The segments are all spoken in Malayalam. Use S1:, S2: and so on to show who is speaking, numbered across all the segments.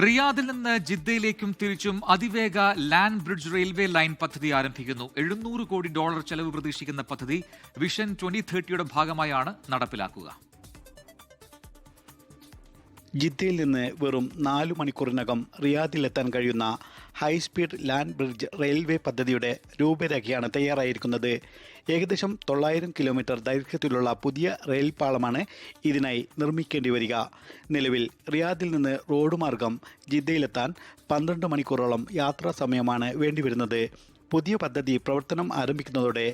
S1: റിയാദിൽ നിന്ന് ജിദ്ദയിലേക്കും തിരിച്ചും അതിവേഗ ലാൻഡ് ബ്രിഡ്ജ് റെയിൽവേ ലൈൻ പദ്ധതി ആരംഭിക്കുന്നു. $700 കോടി ചെലവ് പ്രതീക്ഷിക്കുന്ന പദ്ധതി വിഷൻ 2030യുടെ ഭാഗമായാണ് നടപ്പിലാക്കുക.
S2: ജിദ്ദയിൽ നിന്ന് വെറും 4 മണിക്കൂറിനകം റിയാദിലെത്താൻ കഴിയുന്ന ഹൈസ്പീഡ് ലാൻഡ് ബ്രിഡ്ജ് റെയിൽവേ പദ്ധതിയുടെ രൂപരേഖയാണ് തയ്യാറായിരിക്കുന്നത്. ഏകദേശം 900 കിലോമീറ്റർ ദൈർഘ്യത്തിലുള്ള പുതിയ റെയിൽ പാളമാണ് ഇതിനായി നിർമ്മിക്കേണ്ടി വരിക. നിലവിൽ റിയാദിൽ നിന്ന് റോഡ് മാർഗം ജിദ്ദയിലെത്താൻ 12 മണിക്കൂറോളം യാത്രാ സമയമാണ് വേണ്ടിവരുന്നത്. പുതിയ പദ്ധതി പ്രവർത്തനം ആരംഭിക്കുന്നതോടെ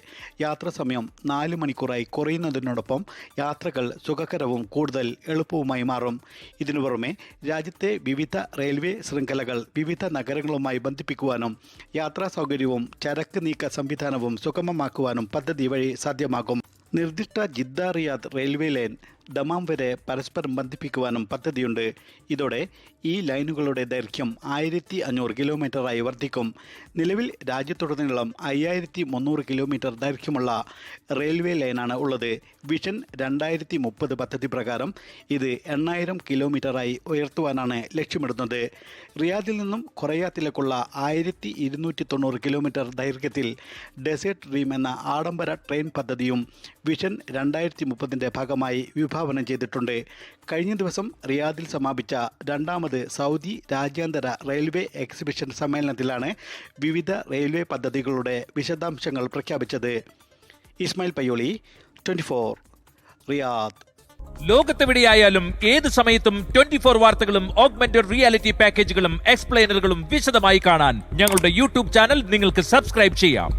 S2: യാത്രാ സമയം 4 മണിക്കൂറായി കുറയുന്നതിനോടൊപ്പം യാത്രകൾ സുഖകരവും കൂടുതൽ എളുപ്പവുമായി മാറും. ഇതിനു പുറമെ രാജ്യത്തെ വിവിധ റെയിൽവേ ശൃംഖലകൾ വിവിധ നഗരങ്ങളുമായി ബന്ധിപ്പിക്കുവാനും യാത്രാ സൗകര്യവും ചരക്ക് നീക്ക സംവിധാനവും സുഗമമാക്കുവാനും പദ്ധതി വഴി സാധ്യമാകും. നിർദ്ദിഷ്ട Jeddah Riyadh railway line Dammam വരെ പരസ്പരം ബന്ധിപ്പിക്കുവാനും പദ്ധതിയുണ്ട്. ഇതോടെ ഈ ലൈനുകളുടെ ദൈർഘ്യം 1500 കിലോമീറ്ററായി വർദ്ധിക്കും. നിലവിൽ രാജ്യത്തുടനീളം 5300 കിലോമീറ്റർ ദൈർഘ്യമുള്ള റെയിൽവേ ലൈനാണ് ഉള്ളത്. വിഷൻ 2030 പദ്ധതി പ്രകാരം ഇത് 8000 കിലോമീറ്ററായി ഉയർത്തുവാനാണ് ലക്ഷ്യമിടുന്നത്. റിയാദിൽ നിന്നും ഖൊറയാത്തിലേക്കുള്ള 1290 കിലോമീറ്റർ ദൈർഘ്യത്തിൽ ഡെസേർട്ട് ഡ്രീം എന്ന ആഡംബര ട്രെയിൻ പദ്ധതിയും വിഷൻ 2030ന്റെ ഭാഗമായി വിഭാവനം ചെയ്തിട്ടുണ്ട്. കഴിഞ്ഞ ദിവസം റിയാദിൽ സമാപിച്ച 2ാമത് സൗദി രാജ്യാന്തര റെയിൽവേ എക്സിബിഷൻ സമ്മേളനത്തിലാണ് വിവിധ റെയിൽവേ പദ്ധതികളുടെ വിശദാംശങ്ങൾ പ്രഖ്യാപിച്ചത്. ഇസ്മായിൽ പയ്യോളി, 24 റിയാദ്.
S3: ലോകത്തെവിടെയായാലും ഏത് സമയത്തും 24 വാർത്തകളും ഓഗ്മെന്റഡ് റിയാലിറ്റി പാക്കേജുകളും എക്സ്പ്ലെയിനറുകളും വിശദമായി കാണാൻ ഞങ്ങളുടെ യൂട്യൂബ് ചാനൽ നിങ്ങൾക്ക് സബ്സ്ക്രൈബ് ചെയ്യാം.